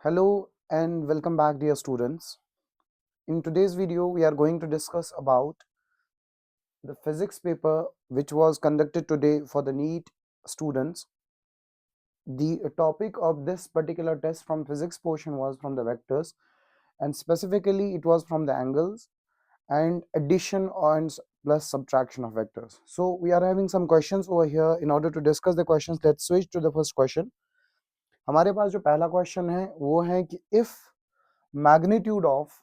Hello and welcome back, dear students. In today's video, we are going to discuss about the physics paper which was conducted today for the NEET students. The topic of this particular test from physics portion was from the vectors, and specifically it was from the angles and addition and plus subtraction of vectors. So we are having some questions over here. In order to discuss the questions, let's switch to the first question. हमारे पास जो पहला question है वो है कि if magnitude of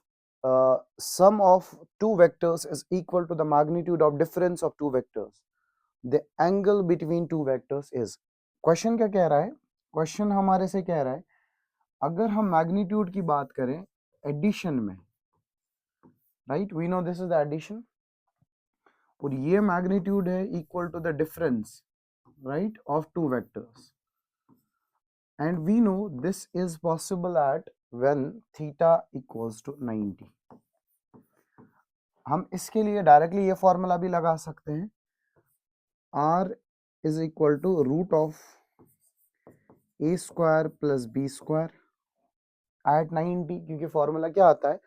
sum of two vectors is equal to the magnitude of difference of two vectors, the angle between two vectors is. Question क्या कह रहा है? क्वेश्चन हमारे से कह रहा है अगर हम मैग्नीट्यूड की बात करें एडिशन में, right, we know this is the addition, और ये मैग्नीट्यूड है equal to the difference, right, of two vectors, and we know this is possible at when theta equals to 90. हम इसके लिए डायरेक्टली ये फॉर्मूला भी लगा सकते हैं, r is equal to root of a square plus b square at 90, क्योंकि formula क्या आता है?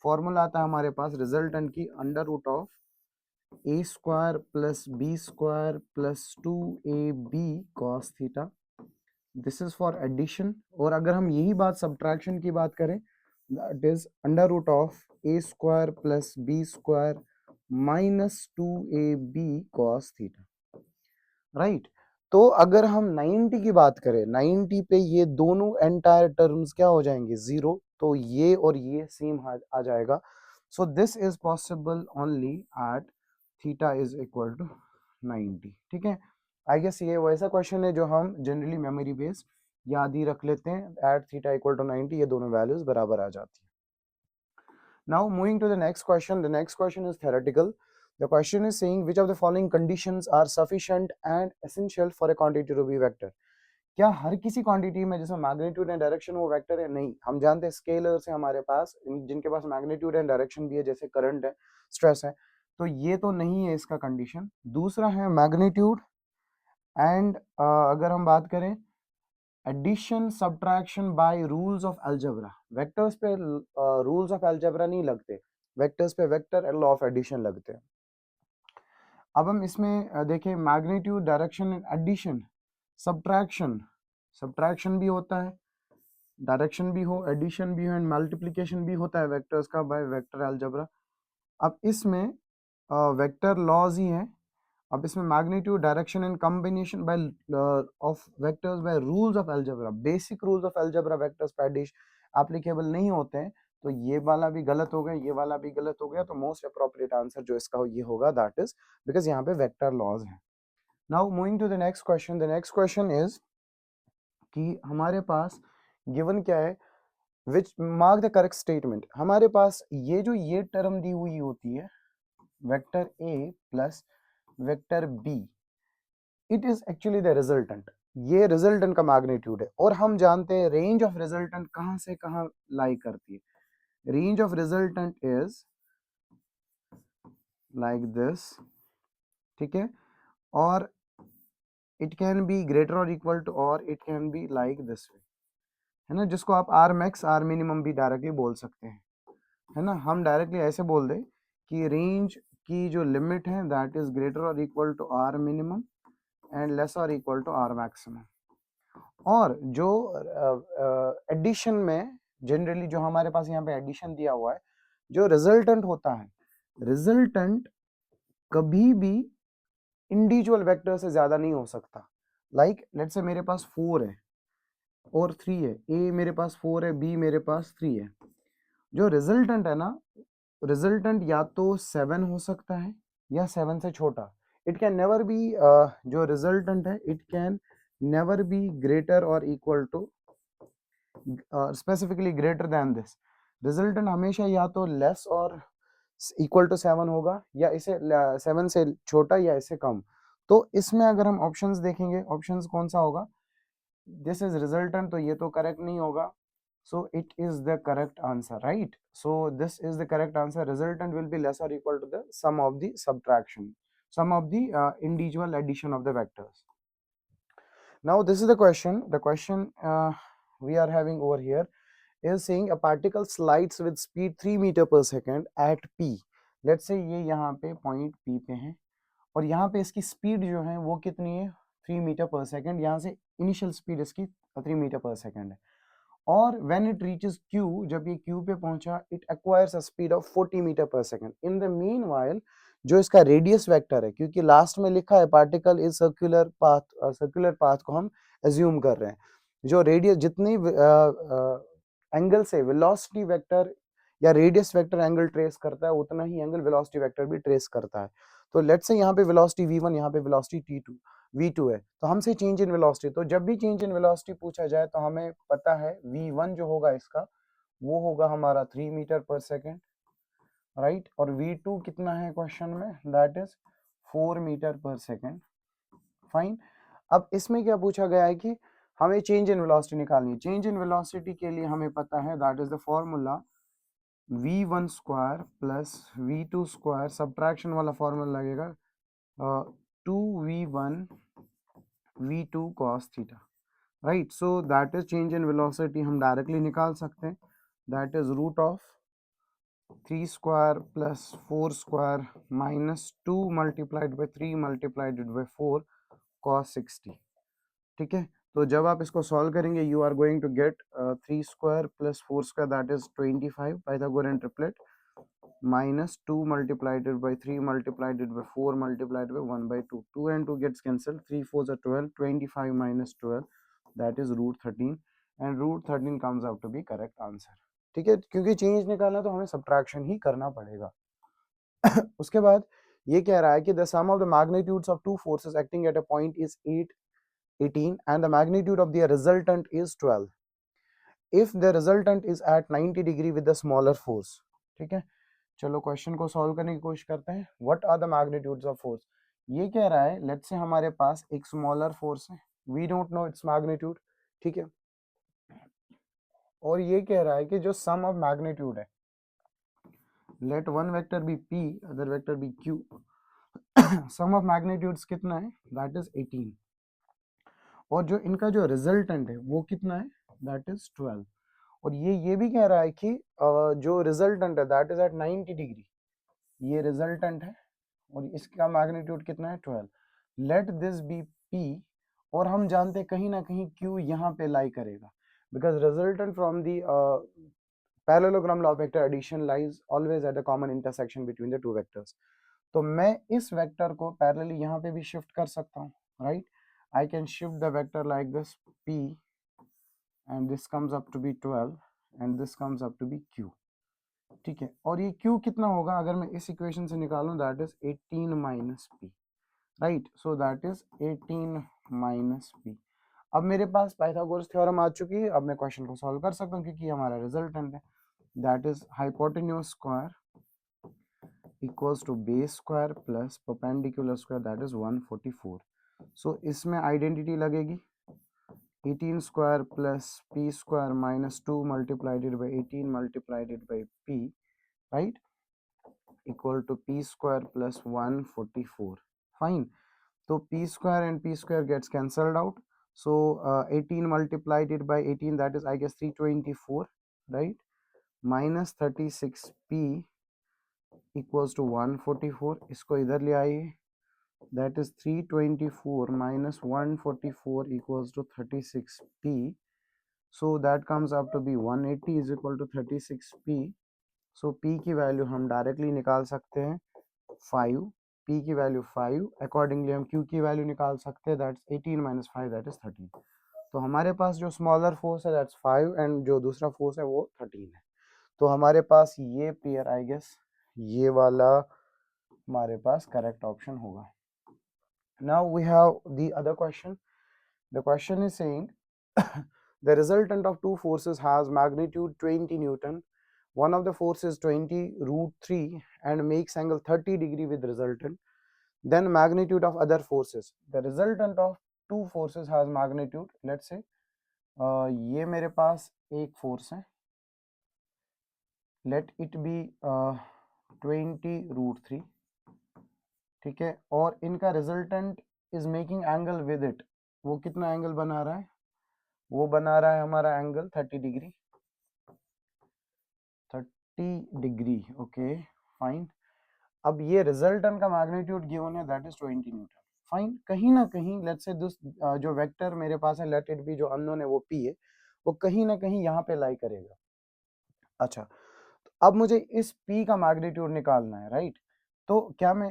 फॉर्मूला आता है हमारे पास रिजल्टेंट की under root of a square plus b square plus 2ab cos theta. This is for addition. और अगर हम यही बात सब्ट्रैक्शन की बात करें, that is under root of A square plus B square minus 2ab cos theta, right. तो अगर हम 90 की बात करें, 90 पे ये दोनों एंटायर टर्म्स क्या हो जाएंगे? जीरो. तो ये और ये सेम आ जाएगा. So this is possible only at theta is equal to 90. ठीक है. आई गेस ये वैसा क्वेश्चन है जो हम जनरली मेमोरी बेस्ड याद ही रख लेते हैं. एट थीटा इक्वल टू 90 ये दोनों वैल्यूज बराबर आ जाती है. Now moving to the next question. The next question is theoretical. The question is saying which of the following conditions are sufficient and essential for a quantity to be vector. क्या हर किसी quantity में जिसमें magnitude and direction वो vector है? नहीं. हम जानते हैं स्केलर्स है हमारे पास जिनके पास मैग्नीट्यूड एंड डायरेक्शन भी है, जैसे करंट है, स्ट्रेस है. तो ये तो नहीं है इसका कंडीशन. दूसरा है मैग्नीट्यूड एंड अगर हम बात करें addition subtraction by rules of algebra. Vectors पे रूल्स ऑफ अलजेब्रा नहीं लगते, वेक्टर्स पे वेक्टर लॉ ऑफ एडिशन लगते हैं. अब हम इसमें देखें magnitude, direction and addition, subtraction. Subtraction भी होता है, डायरेक्शन भी हो, एडिशन भी हो एंड मल्टीप्लिकेशन भी होता है वेक्टर्स का बाय वेक्टर अलजेब्रा. अब इसमें वेक्टर लॉज ही हैं. अब इसमें magnitude, direction and combination by of vectors by rules of algebra. Basic rules of algebra vectors पे एप्लीकेबल नहीं होते हैं. तो ये वाला भी गलत हो गया, ये वाला भी गलत हो गया. तो मोस्ट अप्रोप्रिएट आंसर जो इसका ये होगा दैट इज बिकॉज यहाँ पे वेक्टर लॉज है. Now moving to the next question. The next question is कि हमारे पास गिवन क्या है, which mark the correct statement. हमारे पास ये टर्म दी हुई होती है vector a plus vector b, it is actually the resultant. ये रिजल्टेंट का मैग्नीट्यूड है और हम जानते हैं रेंज ऑफ रिजल्टेंट कहां से कहां लाई करती है. Range of resultant is like this. ठीक है. और इट कैन बी ग्रेटर और इक्वल टू और it can be like this way, है ना, जिसको आप आर मैक्स आर मिनिमम भी डायरेक्टली बोल सकते हैं, है ना. हम डायरेक्टली ऐसे बोल दें कि रेंज की जो लिमिट है दैट इज ग्रेटर और equal to R minimum and less और इक्वल टू आर मैक्सिमम. और जो एडिशन में जनरली जो हमारे पास यहाँ पे एडिशन दिया हुआ है, जो रिजल्टेंट होता है, रिजल्टेंट कभी भी इंडिविजुअल वेक्टर से ज्यादा नहीं हो सकता. लाइक लेट्स से मेरे पास 4 है और 3 है, ए मेरे पास 4 है, बी मेरे पास 3 है. जो रिजल्टेंट है ना, रिजल्टेंट या तो 7 हो सकता है या 7 से छोटा. इट कैन नेवर बी, जो रिजल्टेंट है it can never be greater और equal to specifically greater than this. Resultant हमेशा या तो लेस और इक्वल टू 7 होगा या इसे 7 से छोटा या इससे कम. तो इसमें अगर हम ऑप्शंस देखेंगे, ऑप्शंस कौन सा होगा? दिस इज रिजल्टेंट, तो ये तो करेक्ट नहीं होगा. So it is the correct answer, right? So this is the correct answer. Resultant will be less or equal to the sum of the subtraction, sum of the individual addition of the vectors. Now this is the question. The question we are having over here is saying a particle slides with speed 3 metre per second at p. Let's say ये यहाँ पे point p पे है और यहाँ पे इसकी speed जो है वो कितनी है 3 मीटर पर सेकेंड, यहाँ से इनिशियल स्पीड इसकी 3 मीटर पर सेकेंड है। और व्हेन इट रीचेस q, जब ये q पे पहुंचा, it acquires a speed of 40 meter per second. In the meanwhile जो इसका रेडियस वेक्टर है, क्योंकि लास्ट में लिखा है पार्टिकल इज सर्कुलर पाथ को हम एज्यूम कर रहे हैं, जो रेडियस जितनी एंगल से वेलोसिटी वेक्टर या रेडियस वेक्टर एंगल ट्रेस करता है उतना ही एंगल वेलोसिटी वेक्टर भी ट्रेस करता है। तो लेट्स से यहाँ पे वेलोसिटी v1, यहाँ पे वेलोसिटी v2 है, तो हमसे चेंज इन वेलोसिटी, तो जब भी चेंज इन वेलोसिटी पूछा जाए तो हमें पता है v1 जो होगा इसका वो होगा हमारा 3 मीटर पर सेकेंड, राइट, और v2 कितना है क्वेश्चन में, that is 4 metre per second. Fine. अब इसमें क्या पूछा गया है कि हमें चेंज इन वेलोसिटी निकालनी है। चेंज इन वेलोसिटी के लिए हमें पता है that is the formula v1 square plus v2 square, subtraction वाला फॉर्मूला लगेगा 2v1 v2 cos theta, right. So that is change in velocity, हम डायरेक्टली निकाल सकते हैं, that is root of 3 square plus 4 square minus 2 multiplied by 3 multiplied by 4 cos 60। ठीक है, तो जब आप इसको सॉल्व करेंगे you are going to get 3 square plus 4 square that is 25 Pythagorean triplet minus 2 multiplied by 3 multiplied by 4 multiplied by 1 by 2, 2 and 2 gets cancelled, 3 4s are 12, 25 minus 12 that is root 13 and root 13 comes out to be correct answer। ठीक है, क्योंकि change निकालना तो हमें subtraction ही करना पड़ेगा। उसके बाद ये कह रहा है कि the sum of the magnitudes of two forces acting at a point is 18 and the magnitude of the resultant is 12 if the resultant is at 90 degree with the smaller force। ठीक है, चलो क्वेश्चन को solve करने की कोशिश करते हैं। What are the magnitudes of force, ये कह रहा है लेट्स से हमारे पास एक स्मॉलर फोर्स है, we don't know its magnitude, ठीक है, और ये कह रहा है कि जो सम ऑफ मैग्नीट्यूड है, let one vector be p other vector be q, sum of magnitudes कितना है, दैट इज 18, और जो इनका जो रिजल्टेंट है वो कितना है, दैट इज 12, और ये भी कह रहा है कि जो रिजल्टेंट है दैट इज एट 90 डिग्री, ये रिजल्टेंट है और इसका मैग्नीट्यूड कितना है 12। लेट दिस बी p, और हम जानते हैं कहीं ना कहीं q यहाँ पे लाई करेगा, because resultant from the parallelogram law of vector addition lies always at the common intersection between the two vectors. तो मैं इस वेक्टर को पैरेलली यहाँ पे भी शिफ्ट कर सकता हूँ, right, I can shift the vector like this p and this comes up to be 12 and this comes up to be q। ठीक है, और ये q कितना होगा अगर मैं इस इक्वेशन से निकालूं, that is 18 minus p, right, so that is 18 minus p। अब मेरे पास पाइथागोरस थ्योरम आ चुकी है, अब मैं क्वेश्चन को सॉल्व कर सकता हूँ क्योंकि हमारा रिजल्टेंट है, that is hypotenuse square equals to base square plus perpendicular square, that is 144। So इसमें आइडेंटिटी लगेगी 18 square plus p square minus 2 multiplied by 18 multiplied by p, right, equal to p square plus 144। fine, so p square and p square gets cancelled out, so 18 multiplied it by 18, that is I guess 324, right, minus 36p equals to 144, इसको इधर ले आइए, that is 324 minus 144 equals to 36p, so that comes up to be 180 is equal to 36p। So p की value हम directly निकाल सकते हैं 5, p की वैल्यू 5, अकॉर्डिंगली हम q की वैल्यू निकाल सकते हैं, दैट्स 18 माइनस 5 दैट इज 13। तो हमारे पास जो स्मॉलर फोर्स है दैट्स 5 एंड जो दूसरा फोर्स है वो 13 है। तो हमारे पास ये पेयर आई गेस ये वाला हमारे पास करेक्ट ऑप्शन होगा। Now we have the other question, the question is saying the resultant of two forces has magnitude 20 Newton. One of the force is 20 root 3 and makes angle 30 degree with resultant. Then magnitude of other forces. The resultant of two forces has magnitude. Let's say ये मेरे पास एक force है, let it be 20 root 3, ठीक है, और इनका resultant is making angle with it, वो कितना एंगल बना रहा है, वो बना रहा है हमारा angle 30 degree, 30 degree, okay fine. अब ये रिजल्टेंट का मैग्नीट्यूड गिवन है, दैट इज 20 न्यूटन। फाइन, कहीं ना कहीं लेट्स से दिस जो वेक्टर मेरे पास है, लेट इट बी, जो अननोन है वो p है, वो कहीं ना कहीं यहाँ पे लाई करेगा। अच्छा, तो अब मुझे इस p का मैग्नीट्यूड निकालना है, राइट? तो क्या मैं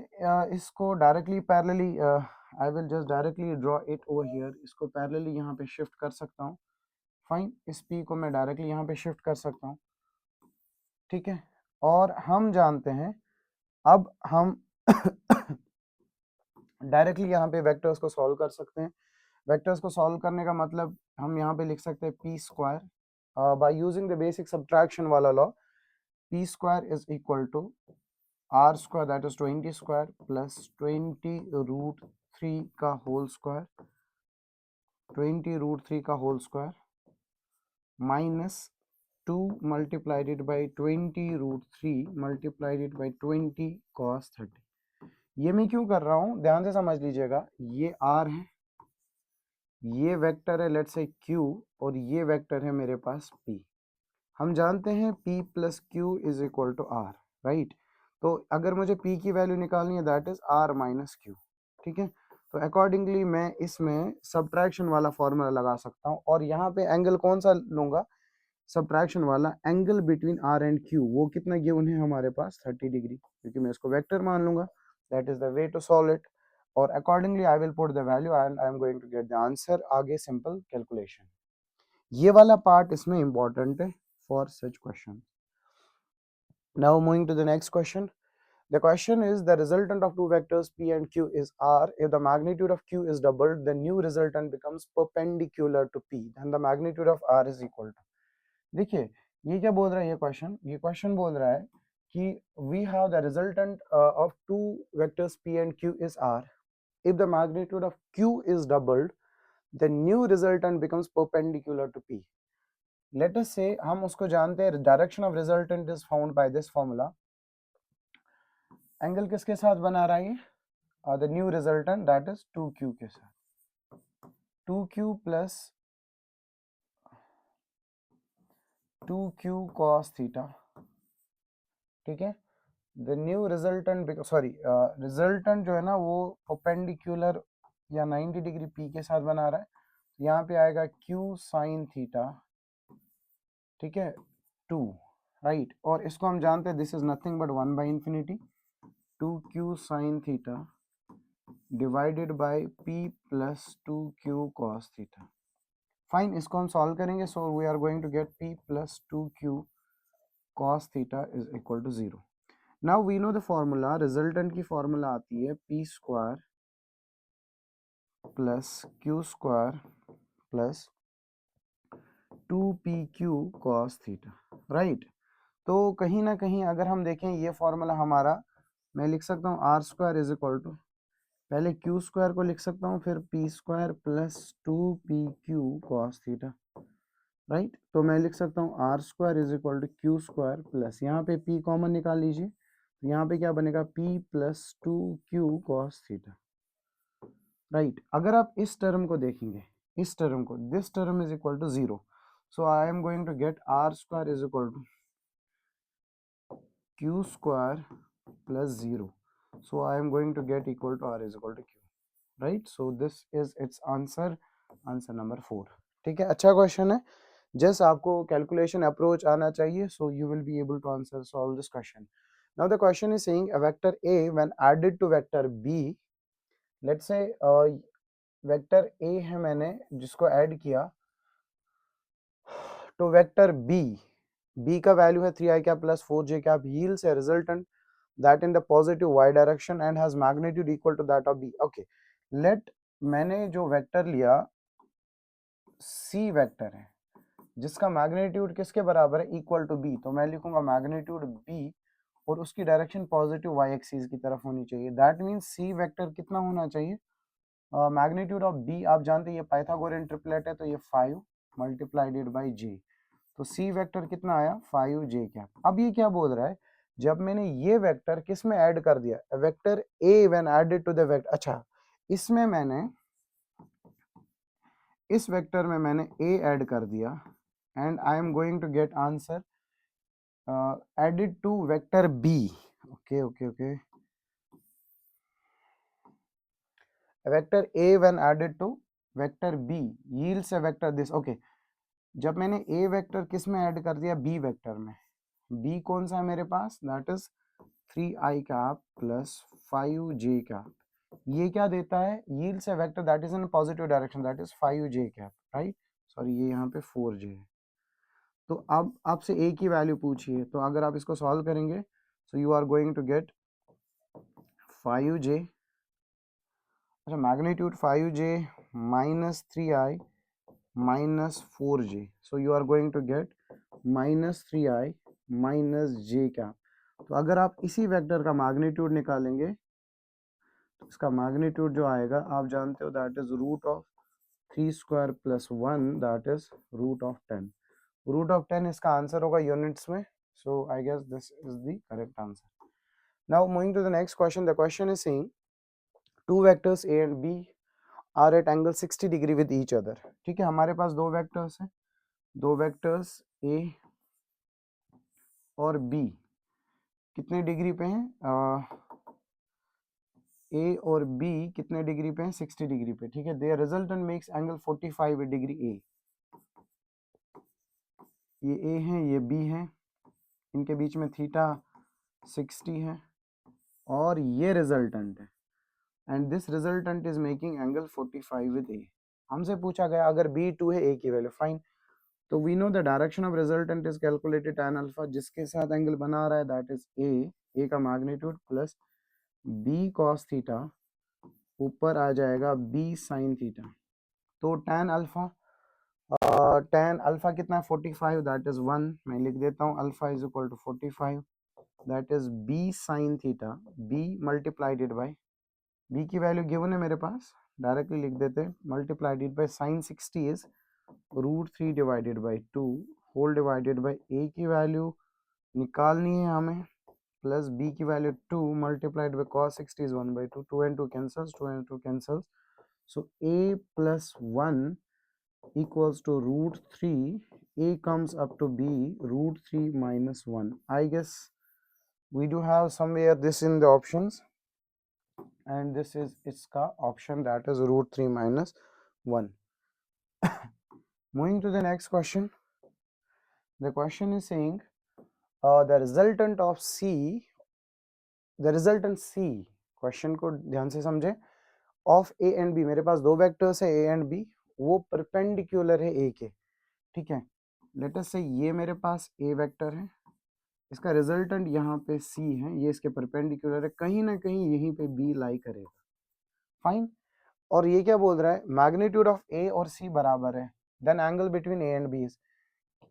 इसको directly parallelly, I will just directly draw it over here, इसको पैरेलली यहाँ पे शिफ्ट कर सकता हूँ। फाइन, इस p को मैं डायरेक्टली यहाँ पे शिफ्ट कर सकता हूँ, ठीक है। और हम जानते हैं, अब हम डायरेक्टली यहाँ पे वेक्टर्स को सॉल्व कर सकते हैं। वेक्टर्स को सॉल्व करने का मतलब हम यहाँ पे लिख सकते हैं P square by using the basic subtraction वाला law. P square is equal to R square, that is 20 square plus 20√3 का होल स्क्वायर, 20√3 का whole square minus 2 multiplied by 20√3 multiplied by 20 cos 30। ये मैं क्यों कर रहा हूँ, ध्यान से समझ लीजिएगा। ये r है, ये वेक्टर है लेट्स से q, और ये वेक्टर है मेरे पास p। हम जानते हैं p plus q is equal to r, right? तो अगर मुझे p की वैल्यू निकालनी है, दैट इज r माइनस q, ठीक है। तो अकॉर्डिंगली मैं इसमें सब्ट्रैक्शन वाला फॉर्मूला लगा सकता हूँ, और यहाँ पे एंगल कौन सा लूंगा, सब्ट्रैक्शन वाला angle between r and q। वो कितना गिवन है हमारे पास, 30 डिग्री, क्योंकि मैं इसको वेक्टर मान लूंगा। That is the way to solve it, और accordingly I will put the value and I am going to get the answer. आगे सिंपल कैलकुलेशन, ये वाला पार्ट इसमें इंपॉर्टेंट है for such question. Now moving to the next question. The question is, the resultant of two vectors p and q is r. If the magnitude of q is doubled, the new resultant becomes perpendicular to p. Then the magnitude of r is equal to, देखिए ये क्या बोल रहा है ये question, ये question बोल रहा है कि we have the resultant of two vectors p and q is r. If the magnitude of q is doubled, the new resultant becomes perpendicular to p. Let us say हम उसको जानते हैं, direction of resultant is found by this formula. Angle किसके साथ बना रहा है ये, the new resultant that is 2q के साथ, 2q plus 2q cos theta, ठीक है। The new resultant, sorry resultant जो है ना वो परपेंडिकुलर या 90 डिग्री p के साथ बना रहा है, यहाँ पे आएगा q sin थीटा, ठीक है, 2, राइट। और इसको हम जानते हैं, this is nothing but 1 by infinity 2q sin theta divided by p plus 2q cos theta. Fine, इसको हम सॉल्व करेंगे, so we are going to get p plus 2q cos theta is equal to 0। Now we know the formula, resultant की formula आती है p square plus q square plus 2pq cos theta, right. तो कहीं ना कहीं अगर हम देखें ये फॉर्मूला हमारा, मैं लिख सकता हूँ R square is equal to, पहले क्यू स्क्वायर को लिख सकता हूँ, फिर P square plus 2pq cos theta, right. तो मैं लिख सकता हूँ R square is equal to Q square plus, यहाँ पे p कॉमन निकाल लीजिए, तो यहाँ पे क्या बनेगा, p plus 2q cos theta, right. अगर आप इस टर्म को देखेंगे, इस टर्म को, this term is equal to 0, so I am going to get R square is equal to q square plus 0, so I am going to get equal to r is equal to q, right? So this is its answer, answer number 4, ठीक है। अच्छा question है, just आपको calculation approach आना चाहिए, so you will be able to answer solve this question. Now the question is saying a vector a when added to vector b, let's say vector a है, मैंने जिसको add किया तो vector b का value है 3i cap plus 4j cap, yields a resultant that in the positive y direction and has magnitude equal to that of b. Okay, let, मैंने जो vector लिया c वेक्टर है जिसका मैग्नीट्यूड किसके बराबर है, इक्वल टू b, तो मैं लिखूंगा मैग्नीट्यूड b और उसकी डायरेक्शन पॉजिटिव y एक्सिस की तरफ होनी चाहिए। दैट मीन्स c वेक्टर कितना होना चाहिए, मैग्नीट्यूड ऑफ b आप जानते हैं ये पाइथागोरियन ट्रिपलेट है, तो ये 5 मल्टीप्लाइड बाई j, तो c वेक्टर कितना आया 5j कैप। अब ये क्या बोल रहा है, जब मैंने ये वेक्टर किस में ऐड कर दिया, vector a when added to the vector, अच्छा इसमें मैंने, इस वेक्टर में मैंने a ऐड कर दिया and I am going to get answer added to vector b. Okay. Vector a when added to vector b yields a vector this. Okay, जब मैंने a वेक्टर किस में ऐड कर दिया, b वेक्टर में, b कौन सा है मेरे पास, that is 3i cap plus 5j cap, ये क्या देता है, yields a vector that is in positive direction, that is 5j cap, right, sorry ये यहाँ पे 4j है। तो अब आपसे a की वैल्यू पूछी है, तो अगर आप इसको सॉल्व करेंगे so you are going to get 5j, अच्छा magnitude 5j minus 3i minus 4j, so you are going to get minus 3i minus j cap. तो अगर आप इसी वेक्टर का मैग्नीट्यूड निकालेंगे तो इसका मैग्नीट्यूड जो आएगा आप जानते हो, that is root of 3 square plus 1, that is root of 10। Root of 10 इसका आंसर होगा यूनिट्स में, so I guess this is the correct answer. Now moving to the next question, the question is saying two vectors a and b are at angle 60 degree with each other. ठीक है, हमारे पास दो vectors हैं, दो vectors a और b कितने degree पे हैं, a और b कितने डिग्री पे हैं, 60 डिग्री पे। ठीक है, there resultant makes angle 45 degree a, ये a है ये b है, इनके बीच में थीटा 60 है और ये रिजल्टेंट है, and this resultant is making angle 45 with a। हमसे पूछा गया अगर b 2 है a की वैल्यू, फाइन, तो we know the direction of resultant is calculated tan alpha, जिसके साथ एंगल बना रहा है दैट इज a का magnitude plus b cos theta, ऊपर आ जाएगा b sin थीटा। तो tan अल्फा कितना है 45, दैट इज 1, मैं लिख देता हूँ alpha is equal to 45, that is b sin theta, b multiplied by, b की वैल्यू गिवन है मेरे पास, डायरेक्टली लिख देते हैं, multiplied by sin 60 is √3 divided by 2 whole divided by a की वैल्यू निकालनी है हमें, प्लस b की value 2 multiplied by cos 60 is 1 by 2, 2 and 2 cancels, 2 and 2 cancels, so a plus 1 equals to √3, a comes up to be √3 minus 1. I guess we do have somewhere this in the options, and this is its ka option, that is √3 minus 1. Moving to the next question, the question is saying the resultant of c, the resultant c, question को ध्यान से समझे, of A and B, मेरे पास दो vectors है ए and B, वो perpendicular है ए के। ठीक है, लेट अस से ये मेरे पास ए वेक्टर है, इसका रिजल्टेंट यहाँ पे सी है, ये इसके परपेंडिकुलर है, कहीं ना कहीं यहीं पे बी लाई करेगा, फाइन। और ये क्या बोल रहा है, मैग्नीट्यूड ऑफ ए और सी बराबर है, then angle between A and B is,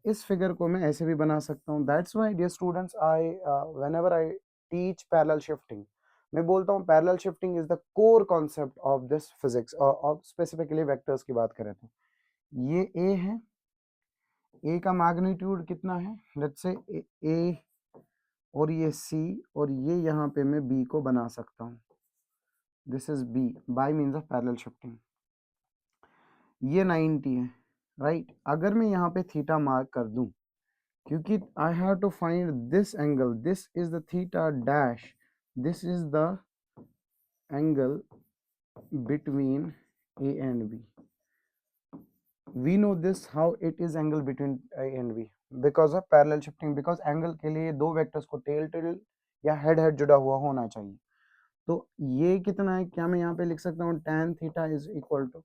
इस फिगर को मैं ऐसे भी बना सकता हूँ, that's why dear students I whenever I teach parallel shifting, मैं बोलता हूँ parallel shifting is the core concept of this physics, और स्पेसिफिकली वेक्टर्स की बात करें तो ये ए है, ए का मैग्नीट्यूड कितना है, लेट्स से ए और ये सी, और ये यहाँ पे मैं बी को बना सकता हूँ, this is B by means of parallel shifting, ये 90 है, राइट। अगर मैं यहाँ पे थीटा मार्क कर दूं, क्योंकि I have to find this angle, this is the theta dash, this is the angle between A and B. We know this how it is angle between A and B because of parallel shifting, because angle के लिए दो vectors को tell या head head जुड़ा हुआ होना चाहिए। तो ये कितना है, क्या मैं यहाँ पे लिख सकता हूँ tan theta is equal to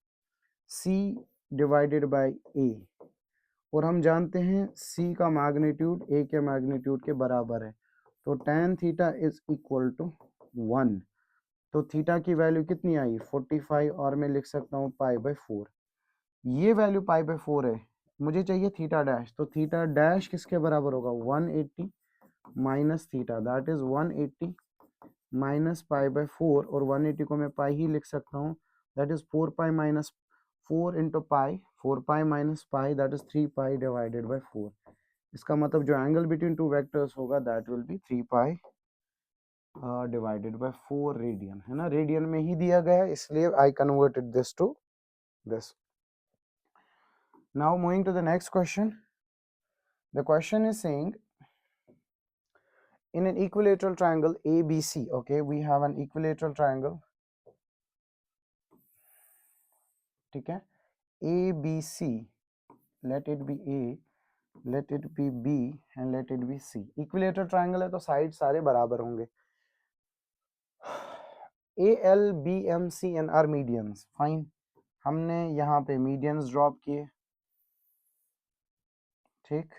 C divided by A, और हम जानते हैं C का मैग्नीट्यूड A के मैग्नीट्यूड के बराबर है, तो tan theta is equal to 1, तो थीटा की वैल्यू कितनी आई 45, और मैं लिख सकता हूँ π/4, ये वैल्यू π/4 है, मुझे चाहिए थीटा डैश, तो थीटा डैश किसके बराबर होगा 180 minus theta, that is 180 minus π/4, और 180 को मैं पाई ही लिख सकता हूँ, that is 4π minus 4 into pi, 4π minus pi, that is 3π divided by 4, इसका मतलब जो एंगल बिटवीन टू वेक्टर्स होगा that will be 3π divided by 4 radian, है ना, रेडियन में ही दिया गया है, इसलिए I converted this to this. Now moving to the next question, the question is saying in an equilateral triangle ABC, okay, we have an equilateral triangle, ठीक है, ABC, let it be A, let it be B and let it be C. Equilateral triangle है तो side सारे बराबर होंगे. AL, BM, C and R medians. फाइन, हमने यहाँ पे मीडियंस ड्रॉप किए, ठीक.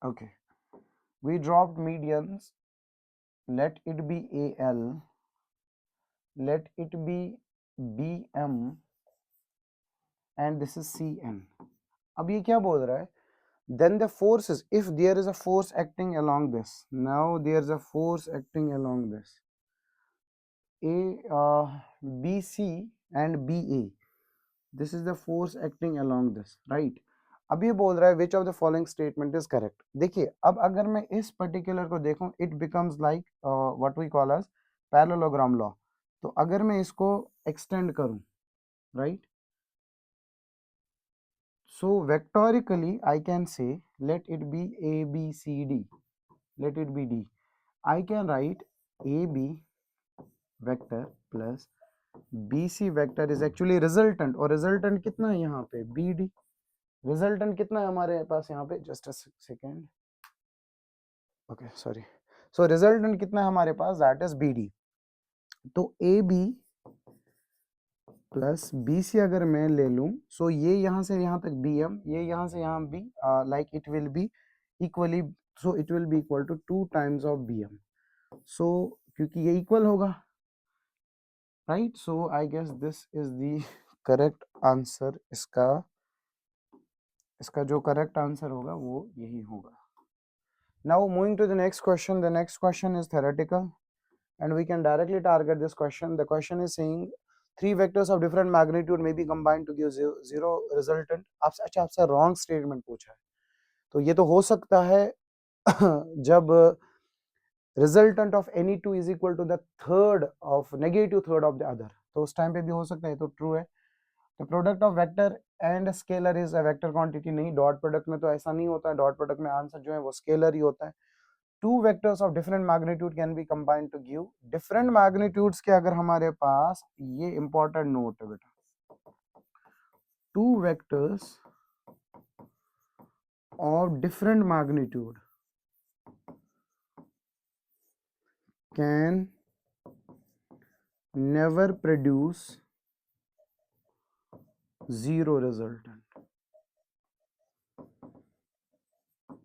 Okay, we dropped medians, let it be AL, let it be BM and this is CN. अब ये क्या बोल रहा है, then the forces, if there is a force acting along this, now there is a force acting along this BC and BA, this is the force acting along this, right. अब ये बोल रहा है which of the following statement is correct. देखिए अब अगर मैं इस पर्टिकुलर को देखूं, it becomes like what we call as parallelogram law. तो अगर मैं इसको extend करूं, right, so vectorically I can say let it be A B C D, let it be D. I can write AB vector plus BC vector is actually resultant, और resultant कितना है यहाँ पे BD. रिजल्टेंट कितना है हमारे पास यहाँ पे, just a second, okay sorry, so resultant कितना है हमारे पास, दैट इज BD. तो AB प्लस BC अगर मैं ले लूं, सो ये यहाँ से यहाँ तक BM, ये यहाँ से यहाँ B, like it will be equally, so it will be equal to 2 times of BM. So क्योंकि ये इक्वल होगा, right, so I guess this is the correct answer. इसका जो करेक्ट आंसर होगा वो यही होगा. Now moving to the next question. The next question is theoretical and we can directly target this question. The question is saying three vectors of different magnitude may be combined to give zero resultant. आपसे अच्छा आपसे wrong statement पूछा है, तो ये तो हो सकता है जब resultant of any two is equal to the third of negative third of the other, तो उस टाइम पे भी हो सकता है, तो ट्रू है. The product of vector and scalar is a vector quantity. नहीं, डॉट प्रोडक्ट में तो ऐसा नहीं होता है, डॉट प्रोडक्ट में आंसर जो है वो स्केलर ही होता है. Two vectors of different magnitude can be combined to give different magnitudes के अगर हमारे पास, ये important note है बेटा, two vectors of different magnitude can never produce zero resultant.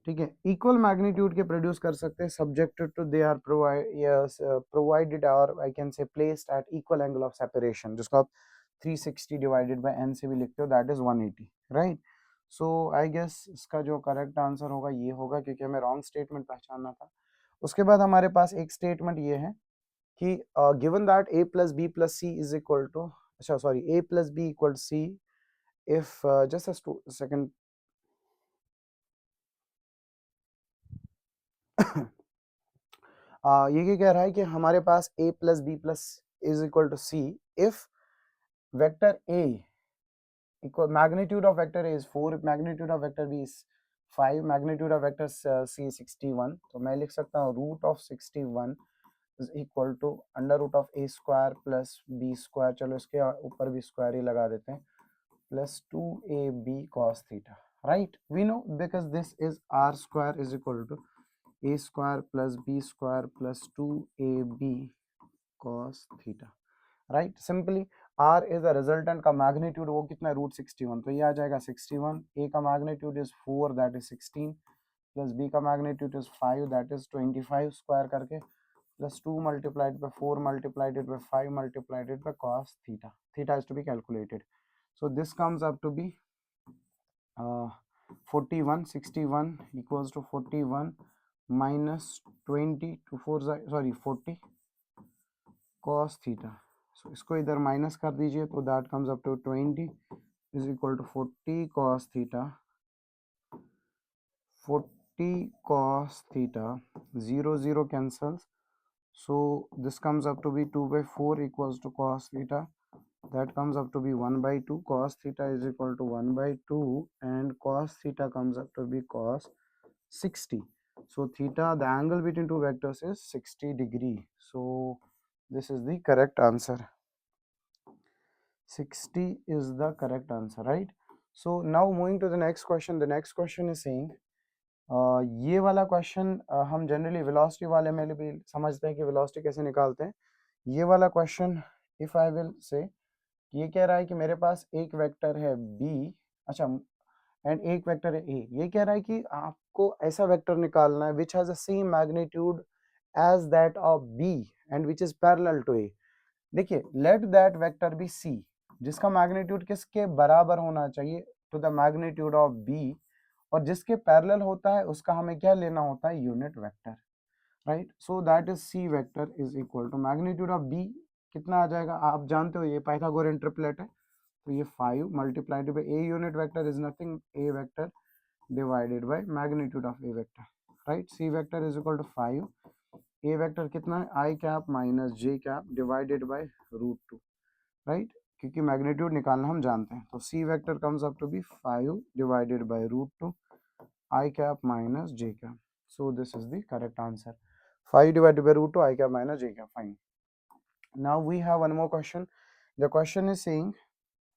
ठीक है, इक्वल मैग्नीट्यूड के प्रोड्यूस कर सकते हैं, subjected to they are provided और I can say placed at equal angle of separation, जिसको आप 360 डिवाइडेड बाय n से भी लिखते हो, that is 180, right. So I guess इसका जो करेक्ट आंसर होगा ये होगा, क्योंकि हमें रॉन्ग स्टेटमेंट पहचानना था. उसके बाद हमारे पास एक स्टेटमेंट ये है कि given that a plus B plus C is equal to, अच्छा sorry, a plus B equal C if, just a second, ये क्या कह रहा है कि हमारे पास a plus B plus is equal to C if vector a equal magnitude of vector a is 4, magnitude of vector b is 5, magnitude of vector c is 61. तो मैं लिख सकता हूँ root of 61 is equal to under root of a square plus b square, चलो इसके ऊपर भी square ही लगा देते हैं, plus 2ab cos theta, right. We know because this is r square is equal to a square plus b square plus 2ab cos theta, right. Simply r is the resultant का magnitude वो कितना है, root 61, तो ये आ जाएगा 61. a का magnitude is 4, that is 16, plus b का magnitude is 5, that is 25 square करके, plus 2 multiplied by 4 multiplied by 5 multiplied by cos theta. Theta is to be calculated. So this comes up to be 41, 61 equals to 41 minus 20 to 4, sorry 40 cos theta. So इसको इधर minus कर दीजिए, तो that comes up to 20 is equal to 40 cos theta. 40 cos theta, 0 0 cancels, so this comes up to be 2 by 4 equals to cos theta. that comes up to be 1 by 2. Cos theta is equal to 1 by 2 and cos theta comes up to be cos 60. So theta, the angle between two vectors is 60 degree. So this is the correct answer. 60 is the correct answer, right? So now moving to the next question. The next question is saying ये वाला question हम generally velocity वाले में भी समझते हैं कि velocity कैसे निकालते हैं. ये वाला question if I will say, ये कह रहा है कि मेरे पास एक वेक्टर है b, अच्छा, एंड एक वेक्टर है a. ये कह रहा है कि आपको ऐसा वेक्टर निकालना है which has the same magnitude as that of b and which is parallel to a. देखिए, let that vector be c, जिसका मैग्नीट्यूड किसके बराबर होना चाहिए, to the magnitude of b, और जिसके पैरेलल होता है उसका हमें क्या लेना होता है, unit vector, right. So that is c vector is equal to magnitude of b कितना आ जाएगा, आप जानते हो ये पाइथागोरियन ट्रिपलेट है, तो ये 5 multiplied by a unit vector is nothing a vector divided by magnitude of a vector, right. c vector is equal to 5, a vector कितना है, i cap minus j cap divided by √2, right, क्योंकि magnitude निकालना हम जानते हैं. तो c vector comes up to be 5 divided by √2 i cap minus j cap. So this is the correct answer. 5 divided by √2 I cap minus j cap. Fine. Now we have one more question. The question is saying,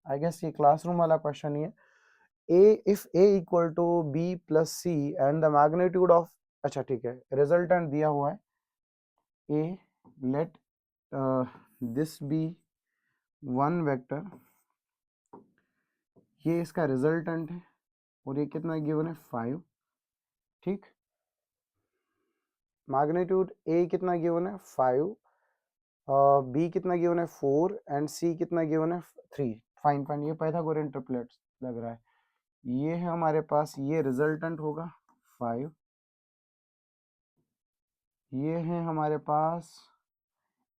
I guess ये classroom वाला question ही है. If a equal to b plus c and the magnitude of, अच्छा ठीक है, resultant दिया हुआ है a, let this be one vector, ये इसका resultant है और ये कितना given है 5, ठीक. मैग्नीट्यूड a कितना गिवन है 5, b कितना गिवन है 4 एंड c कितना गिवन है 3. फाइन फाइन, ये पाइथागोरियन ट्रिपलेट लग रहा है. ये है हमारे पास, ये रिजल्टेंट होगा 5, ये है हमारे पास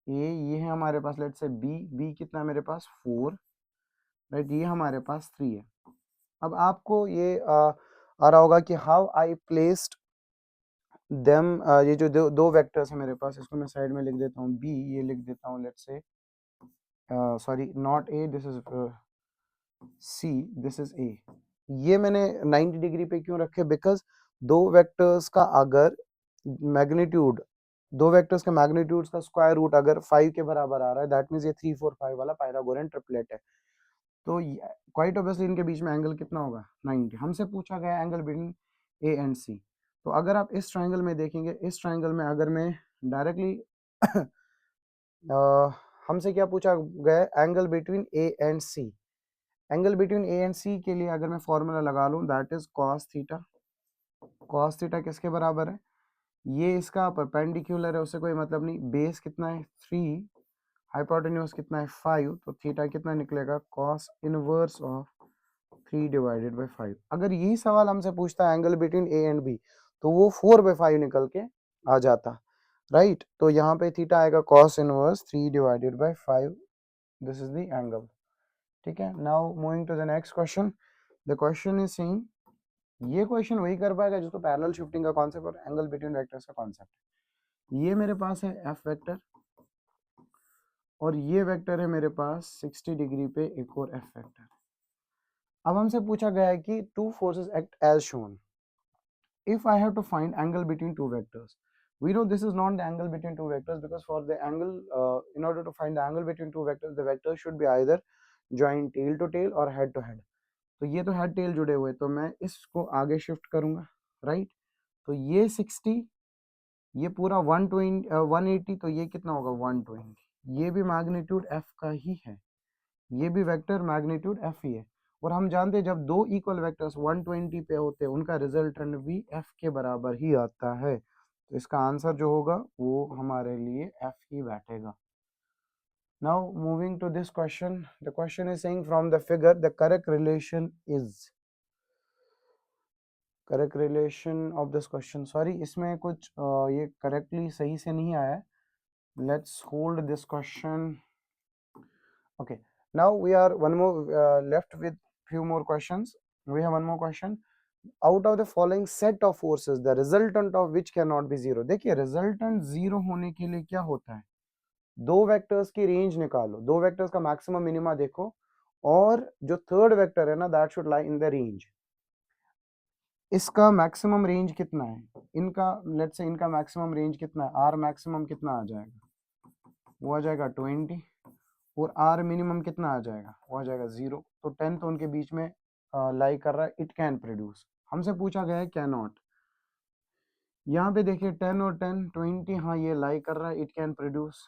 a, ये है हमारे पास लेट्स से b कितना है मेरे पास 4, राइट, ये हमारे पास 3 है. अब आपको ये आ रहा होगा कि हाउ आई प्लेस्ड देम, ये जो दो वेक्टर्स है मेरे पास, इसको मैं साइड में लिख देता हूँ b, ये लिख देता हूँ let's say, sorry not a, this is c, this is a. ये मैंने 90 डिग्री पे क्यों रखे, बिकॉज दो वेक्टर्स का अगर मैग्नीट्यूड, दो वेक्टर्स के मैग्नीट्यूड्स का स्क्वायर रूट अगर 5 के बराबर आ रहा है, दैट मींस ये 3 4 5 वाला पाइथागोरियन ट्रिपलेट है. तो क्वाइट ऑब्वियसली इनके बीच में एंगल कितना होगा 90. हमसे पूछा गया angle between a and c. तो अगर आप इस ट्रायंगल में देखेंगे, इस ट्रायंगल में अगर मैं डायरेक्टली हमसे क्या पूछा गया, angle between a and c. Angle between a and c के लिए अगर मैं फॉर्मूला लगा लूं, that is cos theta. cos theta किसके बराबर है, ये इसका परपेंडिकुलर है, उससे कोई मतलब नहीं. बेस कितना है 3, हाइपोटेन्यूज कितना है 5, तो थीटा कितना निकलेगा cos inverse of 3 divided by 5. अगर यही सवाल हमसे पूछता है angle between a and b, तो वो 4/5 निकल के आ जाता, राइट. तो यहाँ पे थीटा आएगा cos inverse 3 divided by 5. This is the angle, ठीक है. Now moving to the next question. The question is saying, ये क्वेश्चन वही कर पाएगा जिसको पैरेलल शिफ्टिंग का कॉन्सेप्ट और एंगल बिटवीन वेक्टर्स का कॉन्सेप्ट है. ये मेरे पास है एफ वेक्टर और ये वेक्टर है मेरे पास 60 डिग्री पे एक और एफ वेक्टर. अब हमसे पूछा गया है कि two forces act as shown. If I have to find angle between two vectors, we know this is not the angle between two vectors, because for the angle, in order to find the angle between two vectors, the vectors should be either joined tail to tail or head to head. तो ये तो head tail जुड़े हुए, तो मैं इसको आगे shift करूंगा, राइट. तो ये 60, ये पूरा 120 180, तो ये कितना होगा 120. ये भी मैग्नीट्यूड एफ का ही है, ये भी वेक्टर मैग्नीट्यूड एफ ही है. और हम जानते हैं जब दो इक्वल वेक्टर्स 120 पे होते हैं, उनका रिजल्टेंट भी एफ के बराबर ही आता है. तो इसका आंसर जो होगा वो हमारे लिए एफ ही बैठेगा. Now moving to this question. The question is saying from the figure the correct relation is, correct relation of this question, sorry इसमें कुछ ये करेक्टली सही से नहीं आया है. Let's hold this question. Okay, now we are one more left with few more questions. We have one more question. Out of the following set of forces, the resultant of which cannot be zero. देखिए resultant zero होने के लिए क्या होता है, दो vectors की range निकालो, दो वेक्टर्स का मैक्सिमम मिनिमा देखो, और जो थर्ड वेक्टर है ना that should lie in the range. इसका मैक्सिमम रेंज कितना है, इनका लेट्स से इनका मैक्सिमम रेंज कितना है, आर मैक्सिमम कितना आ जाएगा, वो आ जाएगा 20, और आर मिनिमम कितना आ जाएगा, वो आ जाएगा 0। तो 10 तो उनके बीच में लाई कर रहा है, इट कैन प्रोड्यूस। हमसे पूछा गया है कैन नॉट। यहाँ पे देखिए 10 और 10 20, हाँ ये लाई कर रहा है, इट कैन प्रोड्यूस।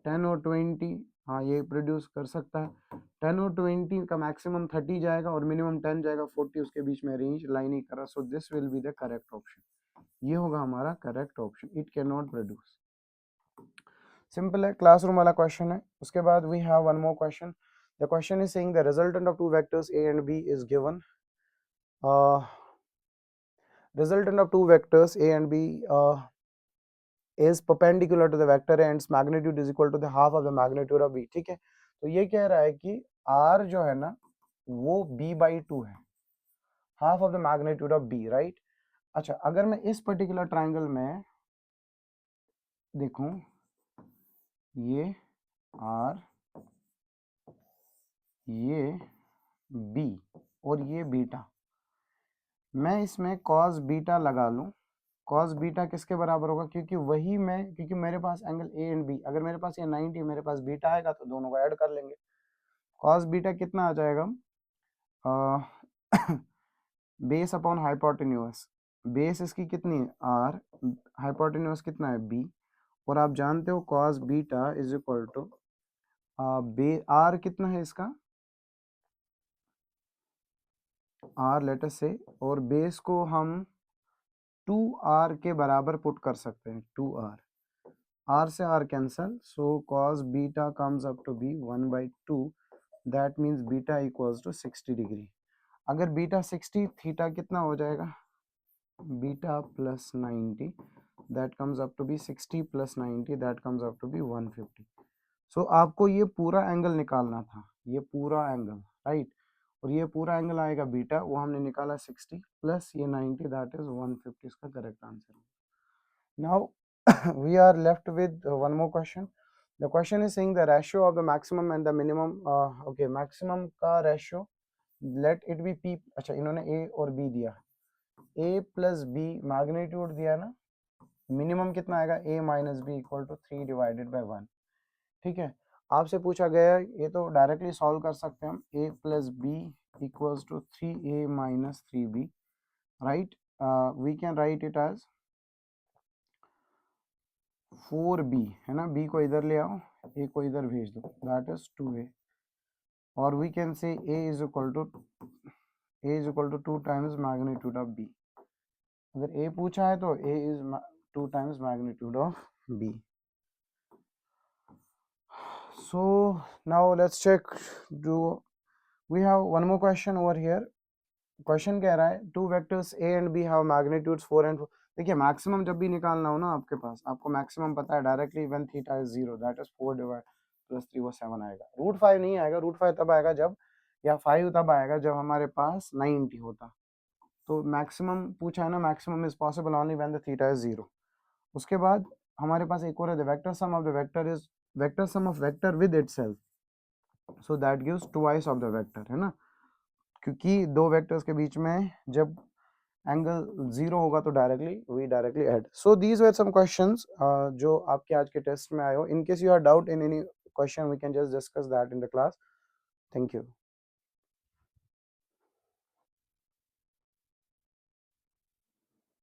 10 और 20, हाँ ये प्रोड्यूस कर सकता है। 10 और 20 का मैक्सिमम 30 जाएगा और मिनिमम 10 जाएगा 40, उसके बीच में रेंज लाई नहीं कर रहा। So this will be the correct option, ये होगा हमारा correct option, it can not produce. Simple है, क्लासरूम वाला क्वेश्चन है। उसके बाद we have one more question. The question is saying the resultant of two vectors a and b is given. Resultant of two vectors a and b is perpendicular to the vector a and its magnitude is equal to the half of the magnitude of b। ठीक है, तो ये कह रहा है कि r जो है ना वो b/2 है, half of the magnitude of b, right. अच्छा, अगर मैं इस पर्टिकुलर ट्राइंगल में देखूं, ये r, ये b और ये बीटा, मैं इसमें cos बीटा लगा लूं, cos बीटा किसके बराबर होगा, क्योंकि मेरे पास एंगल ए एंड बी, अगर मेरे पास ये 90 मेरे पास बीटा आएगा तो दोनों को ऐड कर लेंगे। cos बीटा कितना आ जाएगा, बेस अपॉन हाइपोटेन्यूज, बेस इसकी कितनी है आर, हाइपोटेन्यूज कितना है बी, और आप जानते हो cos beta is equal to R कितना है इसका, आर लेट अस से, और बेस को हम 2r के बराबर पुट कर सकते हैं, 2r, r से r cancel, so cos beta comes up to be 1/2, that means beta equals to 60 degree. अगर बीटा 60, थीटा कितना हो जाएगा, beta plus 90, that comes up to be 60 plus 90, that comes up to be 150। So आपको ये पूरा angle निकालना था, ये पूरा एंगल, राइट, और ये पूरा एंगल आएगा बीटा, वो हमने निकाला 60 प्लस ये 90, दैट इज 150, इसका correct answer. Now we are left with one more question. The question is saying the ratio of the maximum and the minimum, okay, maximum का ratio let it be p। अच्छा, इन्होंने a और b दिया, a plus b magnitude दिया ना, minimum कितना आएगा, a minus B equal to 3/1। ठीक है, आपसे पूछा गया है, ये तो डायरेक्टली सॉल्व कर सकते हैं हम, a plus B equals to 3a minus 3b, right. We can write it as 4b, है ना, b को इधर ले आओ, a को इधर भेज दो, दैट इज 2a, और we can say a is equal to 2 times magnitude of b। अगर a पूछा है तो a is 2 times magnitude of b। So now let's check, do we have one more question over here। Question कह रहा है to vectors a and b have magnitudes 4 and 4। देखिए, maximum जब भी निकालना हो ना आपके पास, आपको मैक्सिमम पता है directly, when theta is 0 that is 4 divide plus 3 वो 7 आएगा। √5 नहीं आएगा, √5 तब आएगा जब, या 5 तब आएगा जब हमारे पास 90 होता। तो मैक्सिमम पूछा है ना, maximum is possible only when the theta is 0। उसके बाद हमारे पास एक और है, the vector sum of the vector is vector sum of vector with itself, so that gives twice of the vector, है ना, क्योंकि दो वेक्टर्स के बीच में जब एंगल 0 होगा तो directly add. So these were some questions जो आपके आज के टेस्ट में आए हो। In case you have doubt in any question, we can just discuss that in the class. Thank you.